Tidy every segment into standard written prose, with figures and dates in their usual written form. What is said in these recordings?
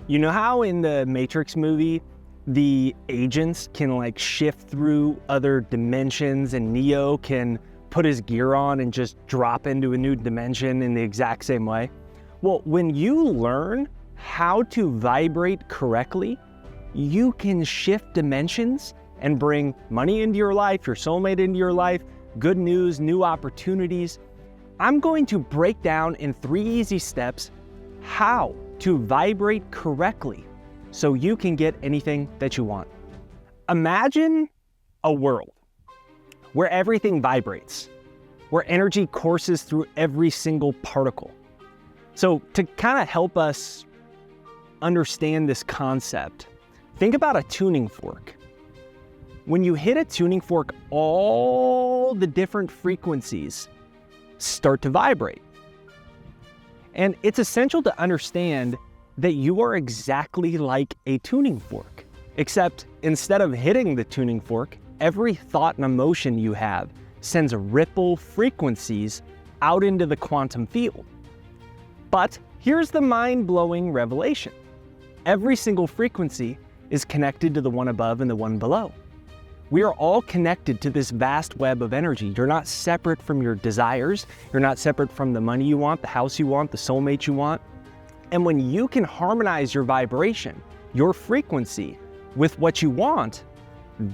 You know how in the Matrix movie, the agents can like shift through other dimensions and Neo can put his gear on and just drop into a new dimension in the exact same way? Well, when you learn how to vibrate correctly, you can shift dimensions and bring money into your life, your soulmate into your life, good news, new opportunities. I'm going to break down in 3 easy steps how to vibrate correctly so you can get anything that you want. Imagine a world where everything vibrates, where energy courses through every single particle. So to kind of help us understand this concept, think about a tuning fork. When you hit a tuning fork, all the different frequencies start to vibrate. And it's essential to understand that you are exactly like a tuning fork, except instead of hitting the tuning fork, every thought and emotion you have sends ripple frequencies out into the quantum field. But here's the mind-blowing revelation. Every single frequency is connected to the one above and the one below. We are all connected to this vast web of energy. You're not separate from your desires. You're not separate from the money you want, the house you want, the soulmate you want. And when you can harmonize your vibration, your frequency with what you want,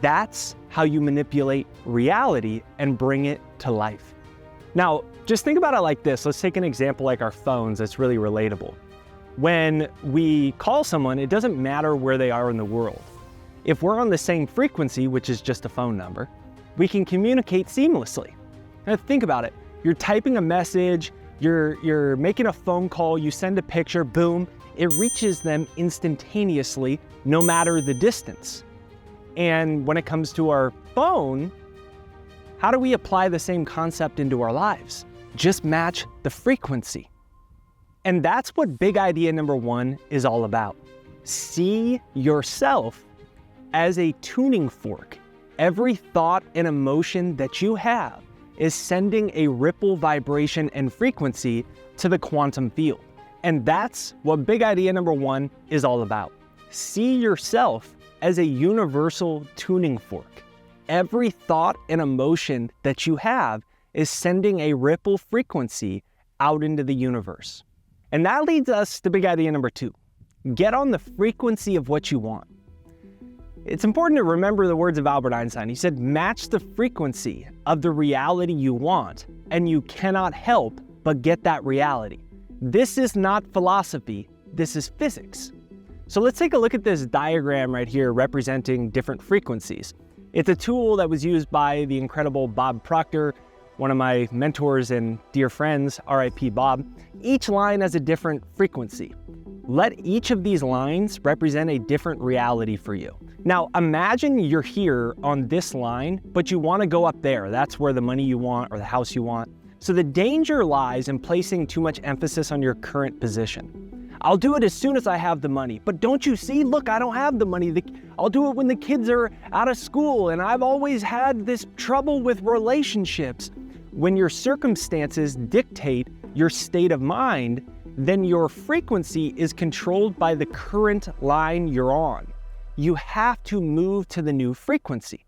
that's how you manipulate reality and bring it to life. Now, just think about it like this. Let's take an example like our phones that's really relatable. When we call someone, it doesn't matter where they are in the world. If we're on the same frequency, which is just a phone number, we can communicate seamlessly. Now think about it. You're typing a message, you're making a phone call, you send a picture, boom, it reaches them instantaneously, no matter the distance. And when it comes to our phone, how do we apply the same concept into our lives? Just match the frequency. And that's what big idea number 1 is all about. See yourself as a tuning fork. Every thought and emotion that you have is sending a ripple vibration and frequency to the quantum field. And that's what big idea number 1 is all about. See yourself as a universal tuning fork. Every thought and emotion that you have is sending a ripple frequency out into the universe. And that leads us to big idea number 2. Get on the frequency of what you want. It's important to remember the words of Albert Einstein. He said, match the frequency of the reality you want, and you cannot help but get that reality. This is not philosophy, this is physics. So let's take a look at this diagram right here representing different frequencies. It's a tool that was used by the incredible Bob Proctor, one of my mentors and dear friends, RIP Bob. Each line has a different frequency. Let each of these lines represent a different reality for you. Now, imagine you're here on this line, but you want to go up there. That's where the money you want or the house you want. So the danger lies in placing too much emphasis on your current position. I'll do it as soon as I have the money. But don't you see? Look, I don't have the money. I'll do it when the kids are out of school, and I've always had this trouble with relationships. When your circumstances dictate your state of mind, then your frequency is controlled by the current line you're on. You have to move to the new frequency.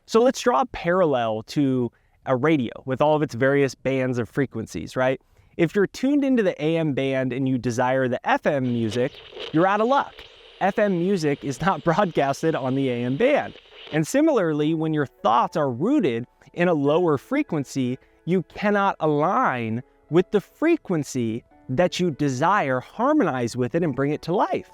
So let's draw a parallel to a radio with all of its various bands of frequencies, right? If you're tuned into the AM band and you desire the FM music, you're out of luck. FM music is not broadcasted on the AM band. And similarly, when your thoughts are rooted in a lower frequency, you cannot align with the frequency that you desire, harmonize with it, and bring it to life.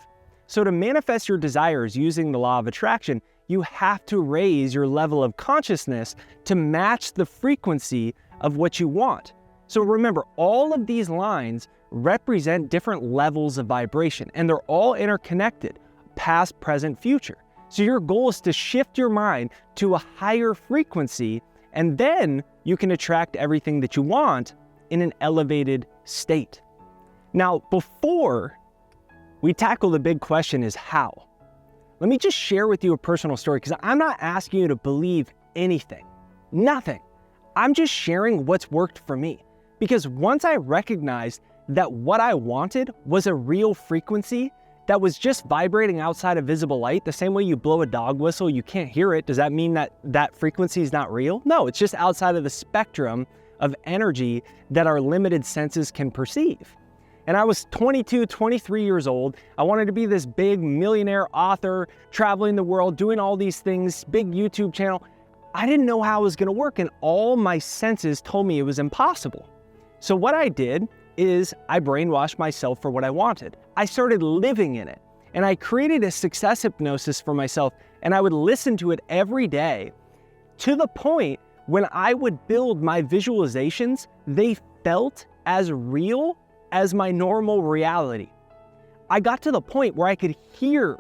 So to manifest your desires using the law of attraction, you have to raise your level of consciousness to match the frequency of what you want. So remember, all of these lines represent different levels of vibration, and they're all interconnected, past, present, future. So your goal is to shift your mind to a higher frequency, and then you can attract everything that you want in an elevated state. Now, before we tackle the big question is how, let me just share with you a personal story, because I'm not asking you to believe anything, nothing. I'm just sharing what's worked for me. Because once I recognized that what I wanted was a real frequency that was just vibrating outside of visible light, the same way you blow a dog whistle, you can't hear it. Does that mean that that frequency is not real? No, it's just outside of the spectrum of energy that our limited senses can perceive. And I was 22, 23 years old. I wanted to be this big millionaire author, traveling the world, doing all these things, big YouTube channel. I didn't know how it was gonna work, and all my senses told me it was impossible. So what I did is I brainwashed myself for what I wanted. I started living in it, and I created a success hypnosis for myself, and I would listen to it every day to the point when I would build my visualizations, they felt as real as my normal reality. I got to the point where I could hear,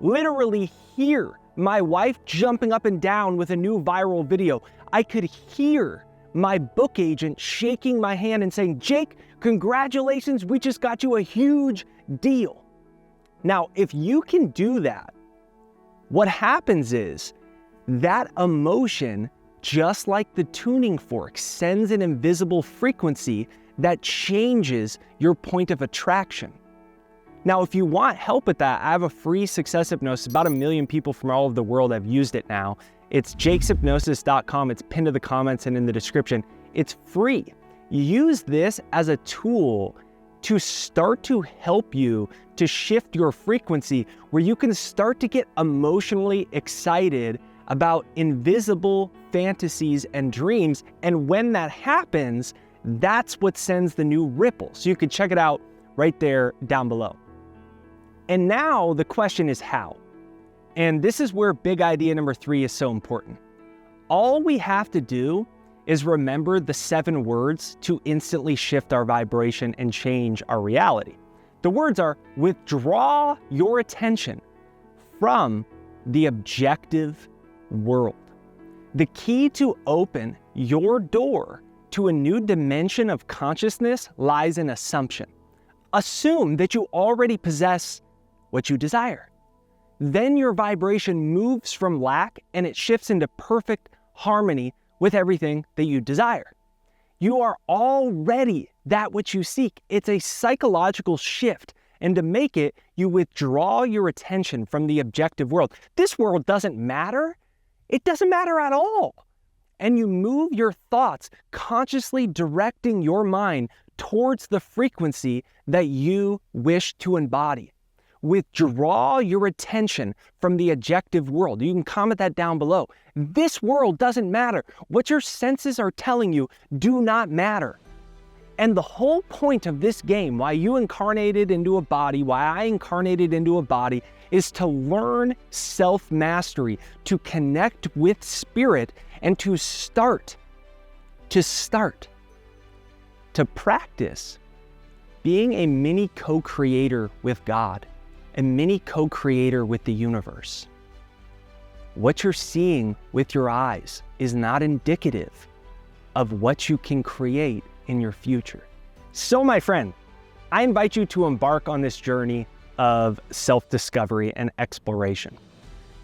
literally hear, my wife jumping up and down with a new viral video. I could hear my book agent shaking my hand and saying, "Jake, congratulations, we just got you a huge deal." Now, if you can do that, what happens is that emotion, just like the tuning fork, sends an invisible frequency that changes your point of attraction. Now, if you want help with that, I have a free success hypnosis. About 1 million people from all over the world have used it now. It's jakeshypnosis.com. It's pinned to the comments and in the description. It's free. Use this as a tool to start to help you to shift your frequency, where you can start to get emotionally excited about invisible fantasies and dreams. And when that happens, that's what sends the new ripple. So you can check it out right there down below. And now the question is how? And this is where big idea number 3 is so important. All we have to do is remember the 7 words to instantly shift our vibration and change our reality. The words are: withdraw your attention from the objective world. The key to open your door to a new dimension of consciousness lies in assumption. Assume that you already possess what you desire. Then your vibration moves from lack and it shifts into perfect harmony with everything that you desire. You are already that which you seek. It's a psychological shift. And to make it, you withdraw your attention from the objective world. This world doesn't matter. It doesn't matter at all. And you move your thoughts, consciously directing your mind towards the frequency that you wish to embody. Withdraw your attention from the objective world. You can comment that down below. This world doesn't matter. What your senses are telling you do not matter. And the whole point of this game, why you incarnated into a body, why I incarnated into a body, is to learn self-mastery, to connect with spirit, and to start to practice being a mini co-creator with God, a mini co-creator with the universe. What you're seeing with your eyes is not indicative of what you can create in your future. So my friend, I invite you to embark on this journey of self-discovery and exploration.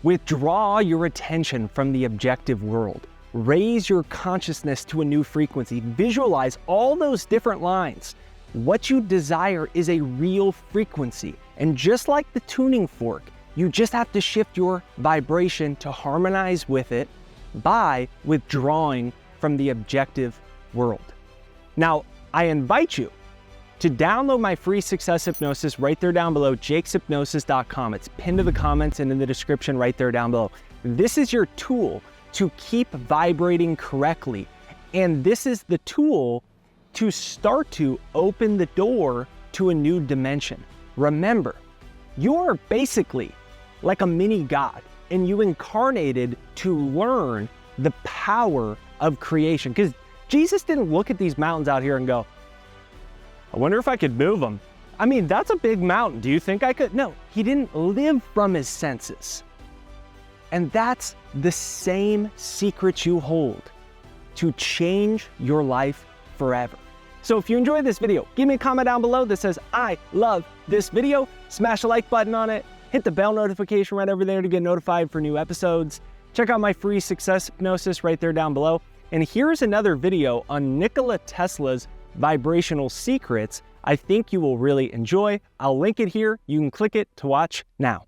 Withdraw your attention from the objective world. Raise your consciousness to a new frequency. Visualize all those different lines. What you desire is a real frequency. And just like the tuning fork, you just have to shift your vibration to harmonize with it by withdrawing from the objective world. Now, I invite you to download my free success hypnosis right there down below, jakeshypnosis.com. It's pinned to the comments and in the description right there down below. This is your tool to keep vibrating correctly. And this is the tool to start to open the door to a new dimension. Remember, you're basically like a mini God, and you incarnated to learn the power of creation. Because Jesus didn't look at these mountains out here and go, I wonder if I could move them. I mean, that's a big mountain. Do you think I could? No, he didn't live from his senses. And that's the same secret you hold to change your life forever. So if you enjoyed this video, give me a comment down below that says, I love this video. Smash the like button on it. Hit the bell notification right over there to get notified for new episodes. Check out my free success hypnosis right there down below. And here's another video on Nikola Tesla's vibrational secrets. I think you will really enjoy. I'll link it here. You can click it to watch now.